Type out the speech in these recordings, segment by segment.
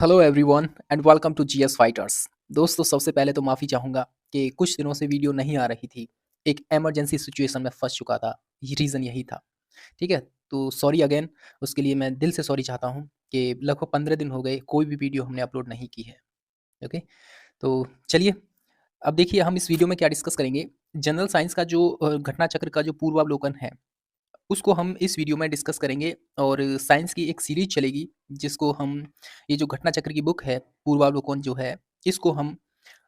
Hello everyone and welcome to GS fighters. दोस्तों, सबसे पहले तो माफ़ी चाहूँगा कि कुछ दिनों से वीडियो नहीं आ रही थी। एक इमरजेंसी सिचुएशन में फंस चुका था। ये रीज़न यही था। ठीक है, तो सॉरी अगेन। उसके लिए मैं दिल से सॉरी चाहता हूँ कि लगभग 15 दिन हो गए कोई भी वीडियो हमने अपलोड नहीं की है। ओके, तो चलिए, अब देखिए हम इस वीडियो में क्या डिस्कस करेंगे। जनरल साइंस का जो घटना चक्र का जो पूर्वावलोकन है, उसको हम इस वीडियो में डिस्कस करेंगे। और साइंस की एक सीरीज चलेगी जिसको हम, ये जो घटना चक्र की बुक है पूर्वावलोकन जो है, इसको हम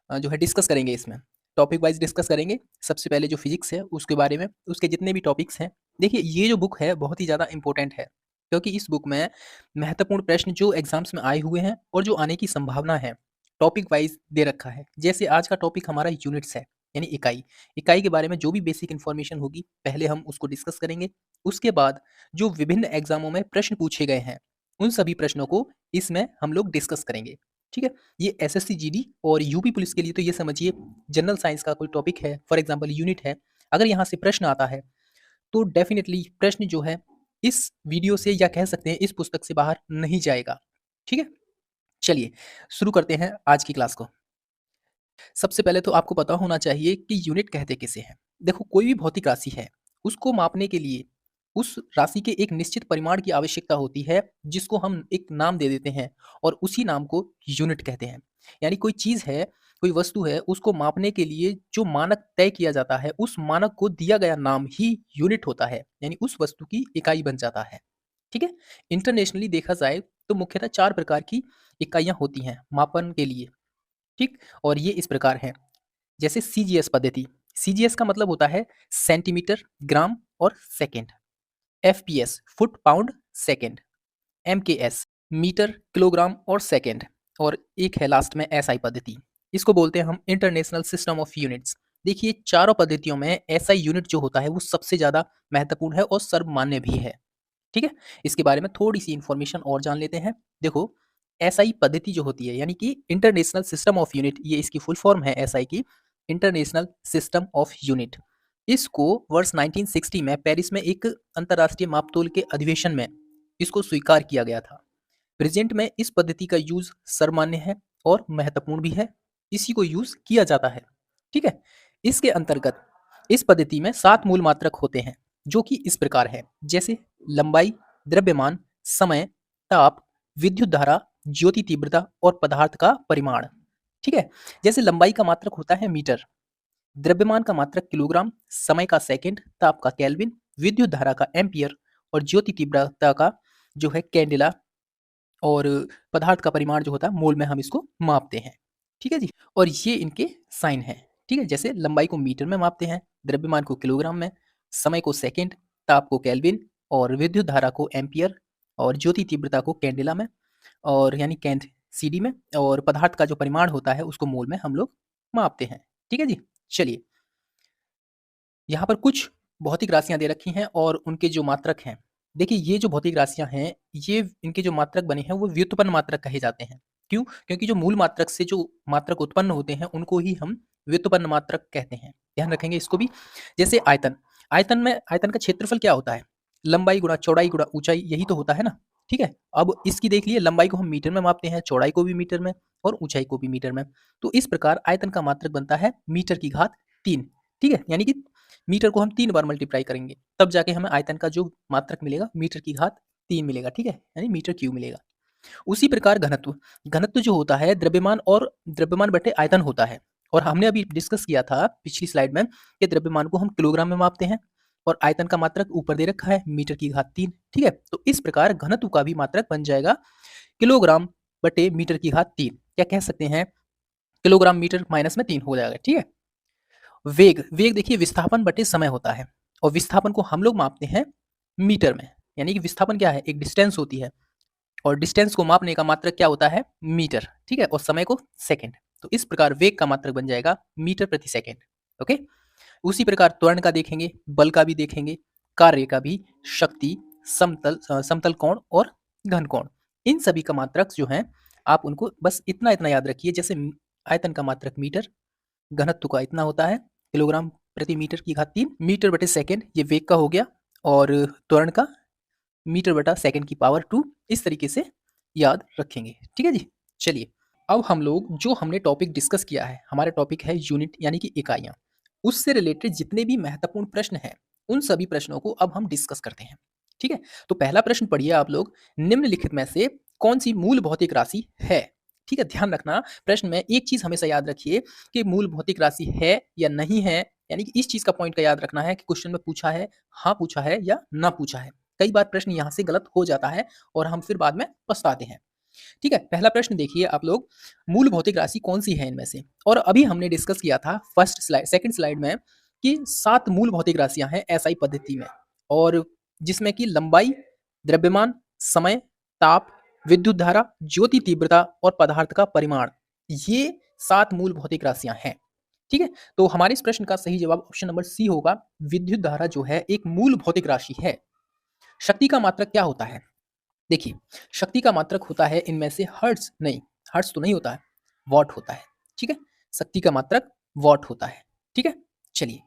जो है डिस्कस करेंगे। इसमें टॉपिक वाइज डिस्कस करेंगे। सबसे पहले जो फिजिक्स है उसके बारे में, उसके जितने भी टॉपिक्स हैं। देखिए, ये जो बुक है बहुत ही ज़्यादा इंपॉर्टेंट है, क्योंकि इस बुक में महत्वपूर्ण प्रश्न जो एग्जाम्स में आए हुए हैं और जो आने की संभावना है, टॉपिक वाइज दे रखा है। जैसे आज का टॉपिक हमारा यूनिट्स है, यानी इकाई। इकाई के बारे में जो भी बेसिक इन्फॉर्मेशन होगी पहले हम उसको डिस्कस करेंगे। उसके बाद जो विभिन्न एग्जामों में प्रश्न पूछे गए हैं, उन सभी प्रश्नों को इसमें हम लोग डिस्कस करेंगे। ठीक है, ये एसएससी जीडी और यूपी पुलिस के लिए तो ये समझिए जनरल साइंस का कोई टॉपिक है, फॉर एग्जांपल यूनिट है। अगर यहाँ से प्रश्न आता है तो डेफिनेटली प्रश्न जो है इस वीडियो से, या कह सकते हैं इस पुस्तक से बाहर नहीं जाएगा। ठीक है, चलिए शुरू करते हैं आज की क्लास को। सबसे पहले तो आपको पता होना चाहिए कि यूनिट कहते किसे हैं। देखो, कोई भी भौतिक राशि है, उसको मापने के लिए उस राशि के एक निश्चित परिमाण की आवश्यकता होती है, जिसको हम एक नाम दे देते हैं और उसी नाम को यूनिट कहते हैं। यानी कोई चीज़ है, कोई वस्तु है, उसको मापने के लिए जो मानक तय किया जाता है, उस मानक को दिया गया नाम ही यूनिट होता है, यानी उस वस्तु की इकाई बन जाता है। ठीक है, इंटरनेशनली देखा जाए तो मुख्यतः 4 प्रकार की इकाइयाँ होती हैं मापन के लिए। ठीक, और ये इस प्रकार हैं। जैसे सीजीएस पद्धति। सीजीएस का मतलब होता है सेंटीमीटर, ग्राम और second. FPS foot pound second. MKS metre, kilogram और सेकंड। और एक है लास्ट में एसआई पद्धति। इसको बोलते हैं हम इंटरनेशनल सिस्टम ऑफ यूनिट्स। देखिए, चारों पद्धतियों में एसआई यूनिट जो होता है वो सबसे ज़्यादा महत्वपूर्ण है और सर्वमान्य भी है। ठीक है, इसके बारे में थोड़ी सी इंफॉर्मेशन और जान लेते हैं। देखो, एसआई पद्धति जो होती है, यानी कि इंटरनेशनल सिस्टम ऑफ यूनिट, ये इसकी फुल फॉर्म है एसआई की, इंटरनेशनल सिस्टम ऑफ यूनिट। इसको वर्ष 1960 में पेरिस में एक अंतर्राष्ट्रीय मापतोल के अधिवेशन में इसको स्वीकार किया गया था। प्रेजेंट में इस पद्धति का यूज सर्वमान्य है और महत्वपूर्ण भी है। इसी को यूज किया जाता है। ठीक है, इसके अंतर्गत इस पद्धति में 7 मूल मात्रक होते हैं, जो कि इस प्रकार है। जैसे लंबाई, द्रव्यमान, समय, ताप, विद्युत धारा, ज्योति तीव्रता और पदार्थ का परिमाण। ठीक है, जैसे लंबाई का मात्रक होता है मीटर, द्रव्यमान का मात्रक किलोग्राम, समय का सेकंड, ताप का केल्विन, विद्युत धारा का एम्पियर और ज्योति तीव्रता का जो है कैंडेला, और पदार्थ का परिमाण जो होता है मोल में हम इसको मापते हैं। ठीक है जी, और ये इनके साइन हैं। ठीक है, जैसे लंबाई को मीटर में मापते हैं, द्रव्यमान को किलोग्राम में, समय को सेकंड, ताप को केल्विन और विद्युत धारा को एम्पियर और ज्योति तीव्रता को कैंडेला में, और यानी कैंथ सीडी में, और पदार्थ का जो परिमाण होता है उसको मोल में हम लोग मापते हैं। ठीक है जी, चलिए, यहाँ पर कुछ भौतिक राशियाँ दे रखी हैं और उनके जो मात्रक हैं। देखिए, ये जो भौतिक राशियाँ हैं, ये इनके जो मात्रक बने हैं वो व्युत्पन्न मात्रक कहे जाते हैं। क्यों? क्योंकि जो मूल मात्रक से जो मात्रक उत्पन्न होते हैं उनको ही हम व्युत्पन्न मात्रक कहते हैं। ध्यान रखेंगे इसको भी। जैसे आयतन, आयतन में आयतन का क्षेत्रफल क्या होता है? लंबाई गुणा चौड़ाई गुणा ऊंचाई, यही तो होता है ना। ठीक है, अब इसकी देख लिए, लंबाई को हम मीटर में मापते हैं, चौड़ाई को भी मीटर में और ऊंचाई को भी मीटर में। तो इस प्रकार आयतन का मात्रक बनता है मीटर की घात 3। ठीक है, यानी कि मीटर को हम 3 बार मल्टीप्लाई करेंगे, तब जाके हमें आयतन का जो मात्रक मिलेगा मीटर की घात 3 मिलेगा। ठीक है, यानी मीटर क्यूब मिलेगा। उसी प्रकार घनत्व, घनत्व जो होता है द्रव्यमान और द्रव्यमान बटे आयतन होता है। और हमने अभी डिस्कस किया था पिछली स्लाइड में कि द्रव्यमान को हम किलोग्राम में मापते हैं और आयतन का मात्रक ऊपर दे रखा है मीटर की घात 3। ठीक है, तो इस प्रकार घनत्व का भी मात्रक बन जाएगा किलोग्राम बटे मीटर की घात 3, या कह सकते हैं किलोग्राम मीटर माइनस में 3 हो जाएगा। ठीक है, वेग, वेग देखिए विस्थापन बटे समय होता है, और विस्थापन को हम लोग मापते हैं मीटर में। यानी कि विस्थापन क्या है? एक डिस्टेंस होती है, और डिस्टेंस को मापने का मात्रक क्या होता है? मीटर। ठीक है, और समय को सेकंड। तो इस प्रकार वेग का मात्रक बन जाएगा मीटर प्रति सेकंड। ओके, उसी प्रकार त्वरण का देखेंगे, बल का भी देखेंगे, कार्य का भी, शक्ति, समतल कोण और घन कोण, इन सभी का मात्रक जो है आप उनको बस इतना इतना याद रखिए। जैसे आयतन का मात्रक मीटर, घनत्व का इतना होता है किलोग्राम प्रति मीटर की घात 3, मीटर बटे सेकंड ये वेग का हो गया, और त्वरण का मीटर बटा सेकंड की पावर 2। इस तरीके से याद रखेंगे। ठीक है जी, चलिए, अब हम लोग जो हमने टॉपिक डिस्कस किया है, हमारा टॉपिक है यूनिट यानी कि इकाइयाँ। उससे रिलेटेड जितने भी महत्वपूर्ण प्रश्न हैं, उन सभी प्रश्नों को अब हम डिस्कस करते हैं। ठीक है? तो पहला प्रश्न पढ़िए आप लोग, निम्नलिखित में से कौन-सी मूल भौतिक राशि है? ठीक है? ध्यान रखना, प्रश्न में एक चीज़ हमेशा याद रखिए कि मूल भौतिक राशि है या नहीं है, यानी कि इस चीज़ का पॉइंट का याद रखना है कि क्वेश्चन में पूछा है, हाँ पूछा है या ना पूछा है। कई बार प्रश्न यहाँ से गलत हो जाता है और हम फिर बाद में पछताते हैं। ठीक है, पहला प्रश्न देखिए आप लोग, मूल भौतिक राशि कौन-सी है इनमें से? और अभी हमने डिस्कस किया था फर्स्ट स्लाइड सेकंड स्लाइड में कि 7 मूल भौतिक राशियाँ हैं एसआई पद्धति में और जिसमें कि लंबाई, द्रव्यमान, समय, ताप, विद्युत धारा, ज्योति तीव्रता और पदार्थ का परिमाण, ये 7 मूल भौतिक राशियाँ हैं। ठीक है? तो हमारे इस प्रश्न का सही जवाब ऑप्शन नंबर सी होगा, विद्युत धारा जो है एक मूल भौतिक राशि है। शक्ति का मात्रक क्या होता है? देखिए, शक्ति का मात्रक होता है इनमें से हर्ट्ज़ नहीं, हर्ट्ज़ तो नहीं होता है, वॉट होता है, ठीक है? शक्ति का मात्रक वॉट होता है, ठीक है? चलिए,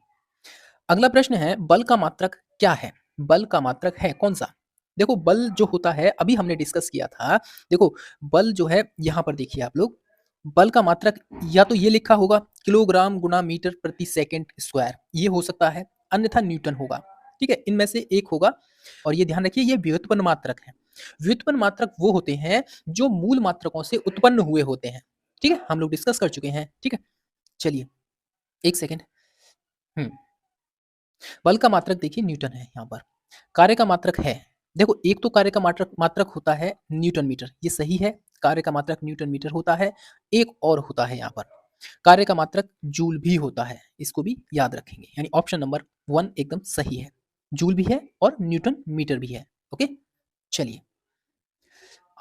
अगला प्रश्न है बल का मात्रक क्या है? बल का मात्रक है कौन-सा? देखो बल जो होता है अभी हमने डिस्कस किया था, देखो बल जो है यहाँ पर देखिए आप लोग, बल का मात्रक या तो ये लिखा होगा किलोग्राम गुणा मीटर प्रति सेकंड स्क्वायर, ये हो सकता है, अन्यथा न्यूटन होगा, ठीक है? इनमें से एक होगा और ये ध्यान रखिए ये व्युत्पन्न मात्रक है। व्युत्पन्न मात्रक वो होते हैं जो मूल मात्रकों से उत्पन्न हुए होते हैं, ठीक है? हम लोग डिस्कस कर चुके हैं, ठीक है? चलिए, 1 सेकंड। हुँ। बल का मात्रक देखिए न्यूटन है यहाँ पर। कार्य का मात्रक है, देखो एक तो कार्य का मात्रक मात्रक होता है न्यूटन मीटर, ये सही है, कार्य का मात्रक न्यूटन मीटर होता है। एक और होता है यहाँ पर, कार्य का मात्रक जूल भी होता है, इसको भी याद रखेंगे, यानी ऑप्शन नंबर 1 एकदम सही है। जूल भी है और न्यूटन मीटर भी है, ओके? चलिए,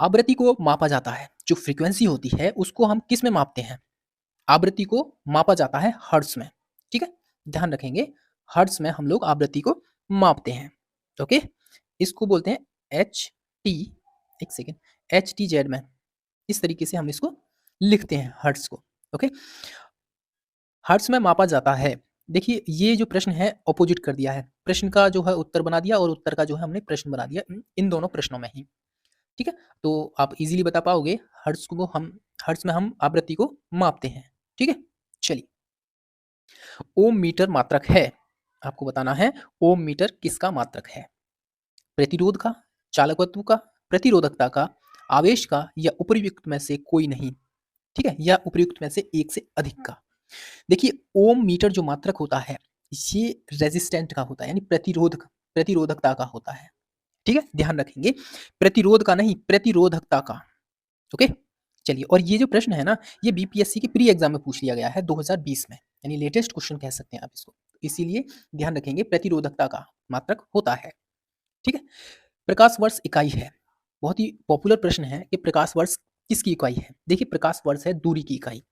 आवृत्ति को मापा जाता है, जो फ्रीक्वेंसी होती है उसको हम किस में मापते हैं? आवृत्ति को मापा जाता है हर्ट्ज़ में, ठीक है? ध्यान रखेंगे, हर्ट्ज़ में हम लोग आवृत्ति को मापते हैं, ओके? इसको बोलते हैं एचटी, एक सेकंड, एचटीजेड में, इस तरीके से हम इसको लिखते हैं हर्ट्ज़ को, ओके? हर्ट्ज़ में मापा जाता है। देखिए, ये जो प्रश्न है अपोज़िट कर दिया है, प्रश्न का जो है उत्तर बना दिया और उत्तर का जो है हमने प्रश्न बना दिया इन दोनों प्रश्नों में ही, ठीक है? तो आप ईज़िली बता पाओगे हर्ट्ज़ में हम आवृत्ति को मापते हैं, ठीक है? चलिए, ओम मीटर मात्रक है, आपको बताना है ओम मीटर किसका मात्रक है? प्रतिरोध का, चालकत्व का, प्रतिरोधकता का, आवेश का या उपर्युक्त में से कोई नहीं, ठीक है? या उपर्युक्त में से एक से अधिक का। देखिए, ओम मीटर जो मात्रक होता है, ये रेज़िस्टेंट का होता है, यानी प्रतिरोधकता का होता है, ठीक है? ध्यान रखेंगे, प्रतिरोध का नहीं, प्रतिरोधकता का, ओके? चलिए, और ये जो प्रश्न है ना, ये बीपीएससी के प्री एग्ज़ाम में पूछ लिया गया है 2020 में, यानी लेटेस्ट क्वेश्चन कह सकते हैं आप इसको। इसीलिए ध्यान रखेंगे प्रतिरोधकता का मात्रक होता है, ठीक है? प्रकाश वर्ष इकाई है, बहुत ही पॉपुलर प्रश्न है कि प्रकाश वर्ष किसकी इकाई है? देखिए, प्रकाश वर्ष है दूरी की इकाई।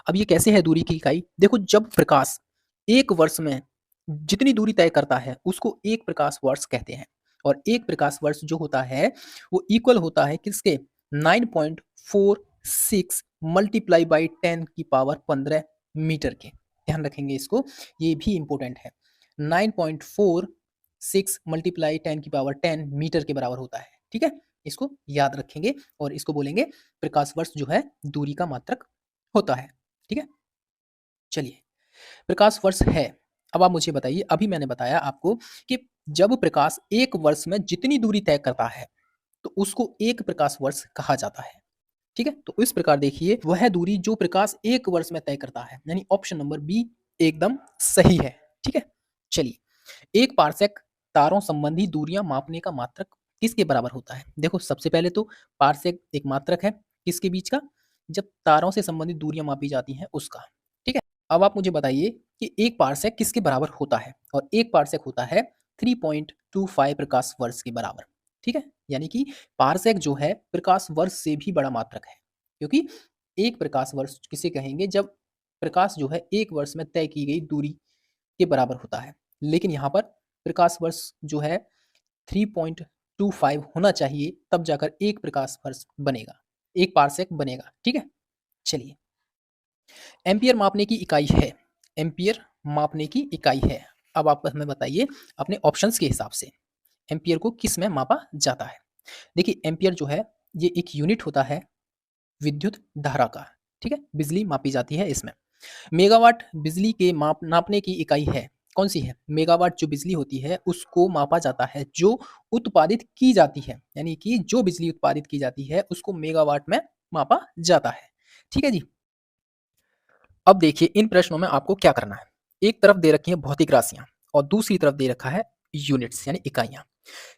अब ये कैसे है दूरी की इकाई? देखो, जब प्रकाश 1 वर्ष में जितनी दूरी तय करता है, उसको 1 प्रकाश वर्ष कहते हैं और 1 प्रकाश वर्ष जो होता है, वो इक्वल होता है किसके? 9.46 मल्टीप्लाई बाय 10 की पावर 15 मीटर के। ध्यान रखेंगे इसको, ये भी इम्पोर्टेंट है। 9.46 मल्टीप्लाई 10 की पावर 10 मीटर के बराबर होता है, ठीक है? इसको याद रखेंगे और इसको बोलेंगे प्रकाश वर्ष जो है दूरी का मात्रक होता है, ठीक है? चलिए, प्रकाश वर्ष है। अब आप मुझे बताइए, अभी मैंने बताया आपको कि जब प्रकाश 1 वर्ष में जितनी दूरी तय करता है, तो उसको 1 प्रकाश वर्ष कहा जाता है, ठीक है? तो इस प्रकार देखिए, वह दूरी जो प्रकाश 1 वर्ष में तय करता है, यानी ऑप्शन नंबर बी एकदम सही है, ठीक है? चलिए, 1 पारसेक तारों संबंधी दूरियां मापने का मात्रक किसके बराबर होता है? देखो, सबसे पहले तो पारसेक एक मात्रक है, किसके बीच का? जब तारों से संबंधित दूरियां मापी जाती हैं उसका, ठीक है? अब आप मुझे बताइए कि 1 पारसेक किसके बराबर होता है? और 1 पारसेक होता है 3.25 प्रकाश वर्ष के बराबर, ठीक है? यानी कि पारसेक जो है प्रकाश वर्ष से भी बड़ा मात्रक है, क्योंकि 1 प्रकाश वर्ष किसे कहेंगे? जब प्रकाश जो है 1 वर्ष में तय की गई दूरी के बराबर होता है। लेकिन यहाँ पर प्रकाश वर्ष जो है 3.25 होना चाहिए, तब जाकर 1 प्रकाश वर्ष बनेगा, 1 पारसेक बनेगा, ठीक है? चलिए, एम्पियर मापने की इकाई है, एम्पियर मापने की इकाई है। अब आप हमें बताइए अपने ऑप्शंस के हिसाब से, एम्पियर को किस में मापा जाता है? देखिए, एम्पियर जो है ये एक यूनिट होता है, विद्युत धारा का, ठीक है? बिजली मापी जाती है इसमें। मेगावाट बिजली के नापने की इकाई है, कौन-सी है? मेगावाट जो बिजली होती है, उसको मापा जाता है, जो उत्पादित की जाती है, यानी कि जो बिजली उत्पादित की जाती है, उसको मेगावाट में मापा जाता है। ठीक है जी? अब देखिए इन प्रश्नों में आपको क्या करना है। एक तरफ दे रखी है भौतिक राशियाँ और दूसरी तरफ दे रखा है यूनिट्स यानी इकाइयाँ।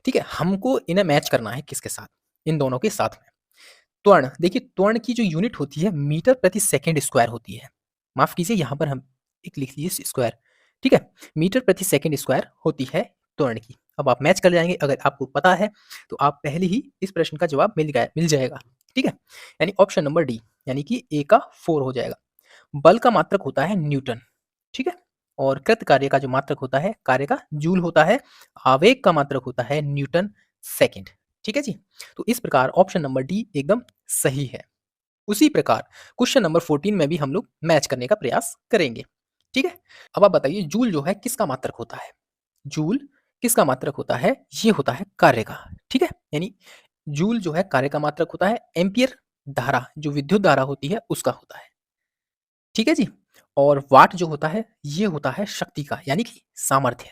ठीक है? हमको इन्हें मैच करना है किसके साथ? इन दोनों के साथ में। त्वरण, देखिए त्वरण की जो यूनिट होती है मीटर प्रति सेकंड स्क्वायर होती है। माफ़ कीजिए यहाँ पर हम एक लिख लीजिए स्क्वायर, ठीक है? मीटर प्रति सेकंड स्क्वायर होती है त्वरण की। अब आप मैच कर जाएँगे अगर आपको पता है, तो आप पहले ही इस प्रश्न का जवाब मिल जाएगा, ठीक है? यानी ऑप्शन नंबर डी यानी कि ए का 4 हो जाएगा। बल का मात्रक होता है न्यूटन, ठीक है? और कृत कार्य का जो मात्रक होता है, कार्य का जूल होता है, आवेग का मात्रक होता है न्यूटन सेकंड, ठीक है जी? तो इस प्रकार ऑप्शन नंबर डी एकदम सही है। उसी प्रकार क्वेश्चन नंबर 14 में भी हम लोग मैच करने का प्रयास करेंगे, ठीक है? अब आप बताइए जूल जो है किसका मात्रक होता है? जूल किसका मात्रक होता है? ये होता है कार्य का, ठीक है? यानी जूल जो है कार्य का मात्रक होता है, एम्पीयर धारा जो विद्युत धारा होती है उसका होता है, ठीक है जी? और वाट जो होता है ये होता है शक्ति का यानी कि सामर्थ्य।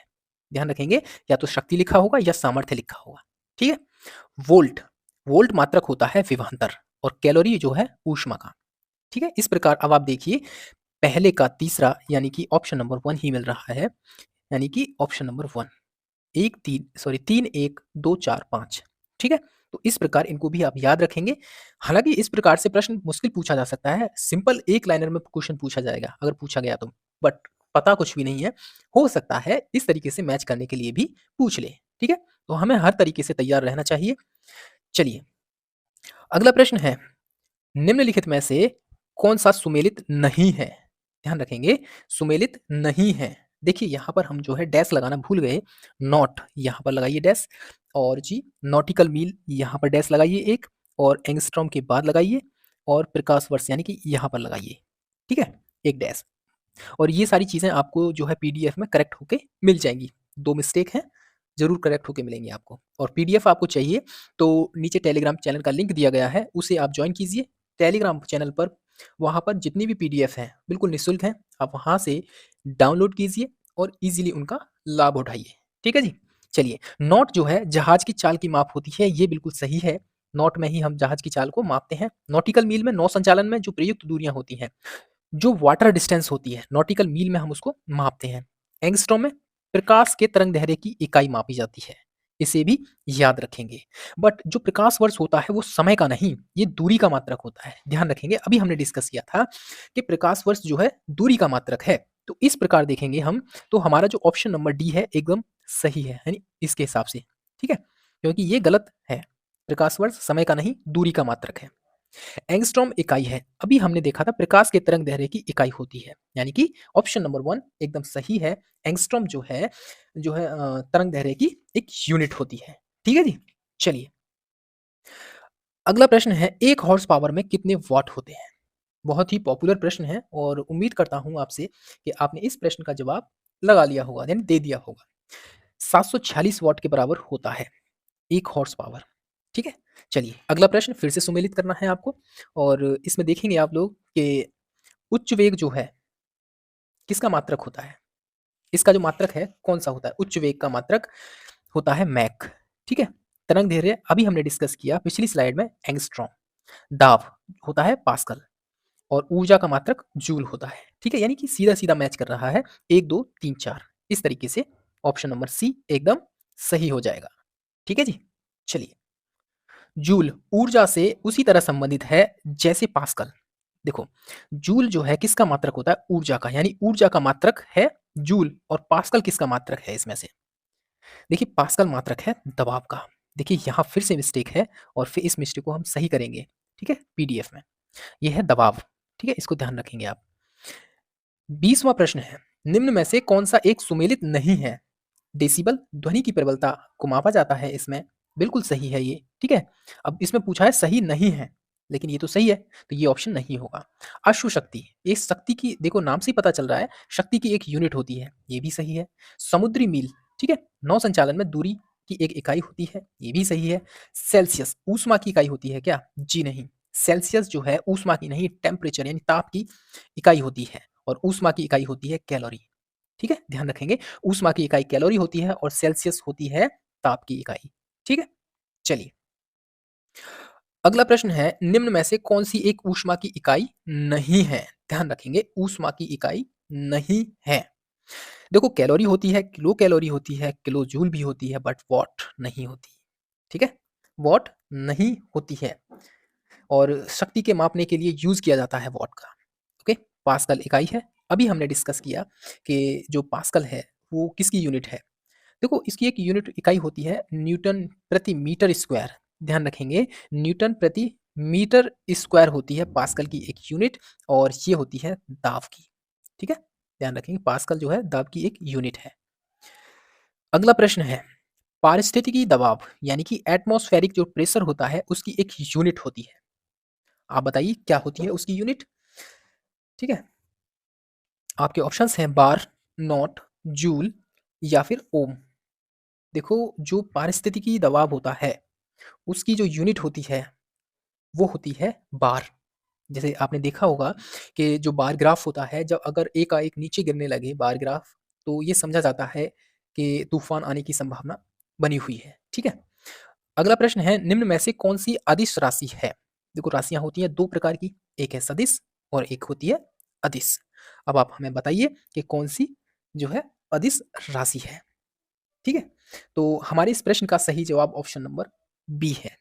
ध्यान रखेंगे या तो शक्ति लिखा होगा या सामर्थ्य लिखा होगा, ठीक है? वोल्ट, वोल्ट मात्रक होता है विभवांतर और कैलोरी जो है ऊष्मा का, ठीक है? इस प्रकार अब आप देखिए पहले का तीसरा यानी कि ऑप्शन नंबर 1 ही मिल रहा है, यानी कि ऑप्शन नंबर 1 1 3 सॉरी 3 1 2 4 5, ठीक है? तो इस प्रकार इनको भी आप याद रखेंगे। हालाँकि इस प्रकार से प्रश्न मुश्किल पूछा जा सकता है, सिंपल एक लाइनर में क्वेश्चन पूछा जाएगा, अगर पूछा गया तो। बट पता कुछ भी नहीं है, हो सकता है इस तरीके से मैच करने के लिए भी पूछ ले, ठीक है? तो हमें हर तरीके से तैयार रहना चाहिए। चलिए, अगला प्रश्न है निम्नलिखित में से कौन-सा सुमेलित नहीं है? ध्यान रखेंगे, सुमेलित नहीं है। देखिए यहाँ पर हम जो है डैश लगाना भूल गए, नॉट यहाँ पर लगाइए डैश और जी नॉटिकल मील यहाँ पर डैश लगाइए एक और एंगस्ट्रॉम के बाद लगाइए और प्रकाश वर्ष यानी कि यहाँ पर लगाइए, ठीक है? एक डैश और ये सारी चीज़ें आपको जो है पीडीएफ में करेक्ट होके मिल जाएँगी। 2 मिस्टेक हैं, ज़रूर करेक्ट होके मिलेंगी आपको और पीडीएफ आपको चाहिए तो नीचे टेलीग्राम चैनल का लिंक दिया गया है, उसे आप जॉइन कीजिए। टेलीग्राम चैनल पर वहाँ पर जितनी भी पीडीएफ हैं, बिल्कुल निःशुल्क हैं। आप वहाँ से डाउनलोड कीजिए और ईज़िली उनका लाभ उठाइए। ठीक है जी? चलिए, नॉट जो है जहाज़ की चाल की माप होती है, ये बिल्कुल सही है। नॉट में ही हम जहाज़ की चाल को मापते हैं। नॉटिकल मील में नौ संचालन में जो प्रयुक्त दूरियाँ होती हैं, जो वाटर डिस्टेंस होती है, नॉटिकल मील में हम उसको मापते हैं। एंगस्ट्रॉम में प्रकाश के तरंग दैर्ध्य की इकाई मापी जाती है। इसे भी याद रखेंगे। बट जो प्रकाश वर्ष होता है वो समय का नहीं, ये दूरी का मात्रक होता है। ध्यान रखेंगे, अभी हमने डिस्कस किया था कि प्रकाश वर्ष जो है दूरी का मात्रक है। तो इस प्रकार देखेंगे हम, तो हमारा जो ऑप्शन नंबर डी है एकदम सही है, यानी इसके हिसाब से, ठीक है? क्योंकि ये गलत है। प्रकाश वर्ष समय का नहीं, दूरी का मात्रक है। एंगस्ट्रॉम इकाई है। अभी हमने देखा था प्रकाश के तरंग दैर्ध्य की इकाई होती है। यानी कि ऑप्शन नंबर 1 एकदम सही है। एंगस्ट्रॉम जो है तरंग दैर्ध्य की एक यूनिट होती है। ठीक है जी? चलिए, अगला प्रश्न है 1 हॉर्स पावर में कितने वॉट होते हैं? बहुत ही पॉपुलर प्रश्न है और उम्मीद करता हूँ आपसे कि आपने इस प्रश्न का जवाब लगा लिया होगा, यानी दे दिया होगा। 746 वॉट के बराबर होता है 1 हॉर्स पावर। ठीक है? चलिए, अगला प्रश्न फिर से सुमेलित करना है आपको और इसमें देखेंगे आप लोग कि उच्च वेग जो है, किसका मात्रक होता है? इसका जो मात्रक है, कौन-सा होता है? उच्च वेग का मात्रक होता है मैक, ठीक है? तरंग दैर्ध्य अभी हमने डिस्कस किया पिछली स्लाइड में एंगस्ट्रॉम। दाब होता है पास्कल और ऊर्जा का मात्रक जूल होता है, ठीक है? यानी कि सीधा-सीधा मैच कर रहा है 1, 2, 3, 4 इस तरीके से ऑप्शन नंबर सी एकदम सही हो जाएगा। ठीक है जी? चलिए, जूल ऊर्जा से उसी तरह संबंधित है जैसे पास्कल। देखो, जूल जो है किसका मात्रक होता है? ऊर्जा का, यानी ऊर्जा का मात्रक है जूल और पास्कल किसका मात्रक है इसमें से? देखिए पास्कल मात्रक है दबाव का। देखिए यहाँ फिर से मिस्टेक है और फिर इस मिस्टेक को हम सही करेंगे, ठीक है? पीडीएफ में। ये है दबाव, ठीक है? इसको ध्यान रखेंगे आप। 20वां प्रश्न है, निम्न में से कौन-सा एक सुमेलित नहीं है? डेसिबल ध्वनि की प्रबलता को मापा जाता है इसमें, बिल्कुल सही है ये, ठीक है? अब इसमें पूछा है सही नहीं है, लेकिन ये तो सही है, तो ये ऑप्शन नहीं होगा। अश्व शक्ति, ये शक्ति की देखो नाम से ही पता चल रहा है, शक्ति की एक यूनिट होती है, ये भी सही है। समुद्री मील, ठीक है? नौ संचालन में दूरी की एक इकाई होती है, ये भी सही है। सेल्सियस ऊष्मा की इकाई होती है क्या? जी नहीं। सेल्सियस जो है ऊष्मा की नहीं, टेम्परेचर यानी ताप की इकाई होती है और ऊष्मा की इकाई होती है कैलोरी। ठीक है? ध्यान रखेंगे, ऊष्मा की इकाई कैलोरी होती है और सेल्सियस होती है ताप की इकाई। ठीक है? चलिए, अगला प्रश्न है, निम्न में से कौन-सी एक ऊष्मा की इकाई नहीं है? ध्यान रखेंगे, ऊष्मा की इकाई नहीं है। देखो, कैलोरी होती है, किलो कैलोरी होती है, किलो जूल भी होती है, बट वॉट नहीं होती। ठीक है? वॉट नहीं होती है और शक्ति के मापने के लिए यूज़ किया जाता है वॉट का। ओके? पास्कल इकाई है। अभी हमने डिस्कस किया कि जो पास्कल है, वो किसकी यूनिट है? देखो, इसकी एक यूनिट इकाई होती है न्यूटन प्रति मीटर स्क्वायर। ध्यान रखेंगे, न्यूटन प्रति मीटर स्क्वायर होती है पास्कल की एक यूनिट और ये होती है दाब की। ठीक है? ध्यान रखेंगे, पास्कल जो है दाब की एक यूनिट है। अगला प्रश्न है, पारिस्थितिकी दबाव यानी कि एटमॉस्फेरिक जो प्रेशर होता है उसकी एक यूनिट होती है। आप बताइए क्या होती है उसकी यूनिट? ठीक है? आपके ऑप्शंस हैं बार, नॉट, जूल या फिर ओम। देखो, जो पारिस्थितिकी दबाव होता है उसकी जो यूनिट होती है वो होती है बार। जैसे आपने देखा होगा कि जो बार ग्राफ होता है, जब अगर एकाएक नीचे गिरने लगे बार ग्राफ, तो ये समझा जाता है कि तूफान आने की संभावना बनी हुई है। ठीक है? अगला प्रश्न है, निम्न में से कौन सी अदिश राशि है? देखो, राशियां होती हैं दो प्रकार की, एक है सदिश और एक होती है अदिश। अब आप हमें बताइए कि कौन सी जो है अदिश राशि है। ठीक है? तो हमारे इस प्रश्न का सही जवाब ऑप्शन नंबर बी है।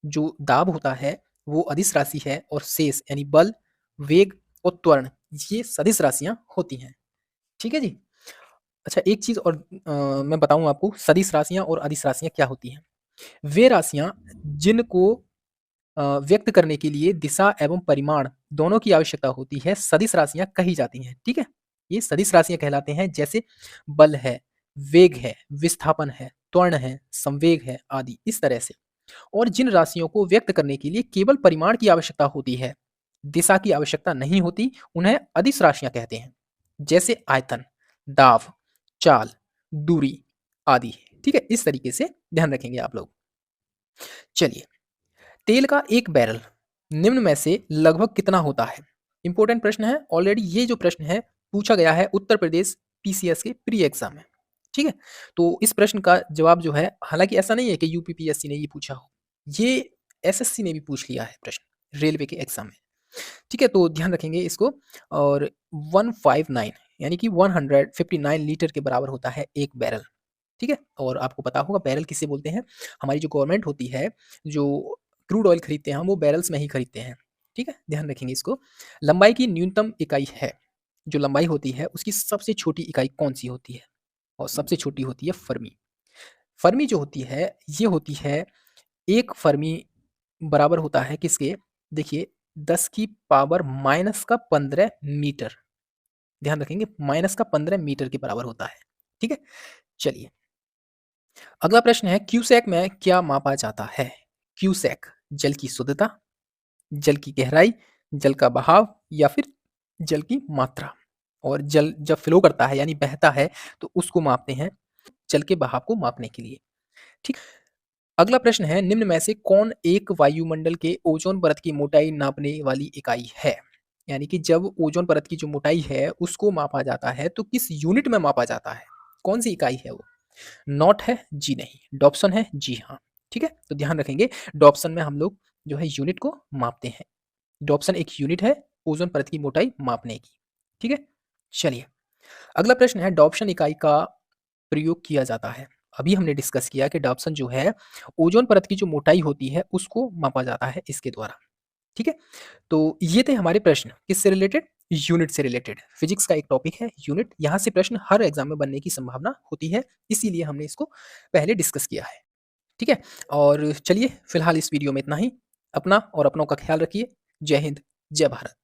जो दाब होता है वो अदिश राशि है और शेष यानी बल, वेग और त्वरण ये सदिश राशियां होती हैं। ठीक है जी? अच्छा, एक चीज़ और मैं बताऊँ आपको, सदिश राशियाँ और अदिश राशियाँ क्या होती हैं? वे राशियाँ जिनको व्यक्त करने के लिए दिशा एवं परिमाण दोनों की आवश्यकता होती है, सदिश राशियाँ कही जाती हैं। ठीक है? ये सदिश राशियाँ कहलाते हैं, जैसे बल है, वेग है, विस्थापन है, त्वरण है, संवेग है आदि इस तरह से। और जिन राशियों को व्यक्त करने के लिए केवल परिमाण की आवश्यकता होती है, दिशा की आवश्यकता नहीं होती, उन्हें अदिश राशियाँ कहते हैं। जैसे आयतन, दाब, चाल, दूरी आदि। ठीक है? इस तरीके से ध्यान रखेंगे आप लोग। चलिए, तेल का एक बैरल निम्न में से लगभग कितना होता है? इंपॉर्टेंट प्रश्न है। ऑलरेडी ये जो प्रश्न है पूछा गया है उत्तर प्रदेश पीसीएस के प्री एग्जाम में। ठीक है? तो इस प्रश्न का जवाब जो है, हालांकि ऐसा नहीं है कि यूपीपीएससी ने ये पूछा हो, ये एसएससी ने भी पूछ लिया है प्रश्न रेलवे के एग्जाम में। ठीक है? तो ध्यान रखेंगे इसको। और 159 यानी कि 159 लीटर के बराबर होता है एक बैरल। ठीक है? और आपको पता होगा बैरल किसे बोलते हैं? हमारी जो गवर्नमेंट होती है, जो क्रूड ऑयल खरीदते हैं हम, वो बैरल्स में ही खरीदते हैं। ठीक है? ध्यान रखेंगे इसको। लंबाई की न्यूनतम इकाई है, जो लंबाई होती है उसकी सबसे छोटी इकाई कौन-सी होती है? और सबसे छोटी होती है फर्मी। फर्मी जो होती है, ये होती है 1 फर्मी बराबर होता है किसके? देखिए, 10 की पावर माइनस का 15 मीटर। ध्यान रखेंगे, माइनस का 15 मीटर के बराबर होता है। ठीक है? चलिए, अगला प्रश्न है, क्यूसेक में क्या मापा जाता है? क्यूसेक जल की शुद्धता, जल की गहराई, जल का बहाव या फिर जल की मात्रा। और जल जब फ्लो करता है यानी बहता है तो उसको मापते हैं जल के बहाव को मापने के लिए। ठीक। अगला प्रश्न है, निम्न में से कौन एक वायुमंडल के ओजोन परत की मोटाई नापने वाली इकाई है? यानी कि जब ओजोन परत की जो मोटाई है उसको मापा जाता है तो किस यूनिट में मापा जाता है? कौन सी इकाई है वो? नॉट है? जी नहीं। डॉप्सन है? जी हाँ। ठीक है? तो ध्यान रखेंगे, डॉप्सन में हम लोग जो है यूनिट को मापते हैं। डॉप्सन एक यूनिट है ओजोन परत की मोटाई मापने की। ठीक है? चलिए, अगला प्रश्न है, डॉप्सन इकाई का प्रयोग किया जाता है। अभी हमने डिस्कस किया कि डॉप्सन जो है ओजोन परत की जो मोटाई होती है उसको मापा जाता है इसके द्वारा। ठीक है? तो ये थे हमारे प्रश्न किससे रिलेटेड? यूनिट से रिलेटेड। फिजिक्स का एक टॉपिक है यूनिट, यहाँ से प्रश्न हर एग्जाम में बनने की संभावना होती है, इसीलिए हमने इसको पहले डिस्कस किया है। ठीक है? और चलिए, फिलहाल इस वीडियो में इतना ही। अपना और अपनों का ख्याल रखिए। जय हिंद, जय भारत।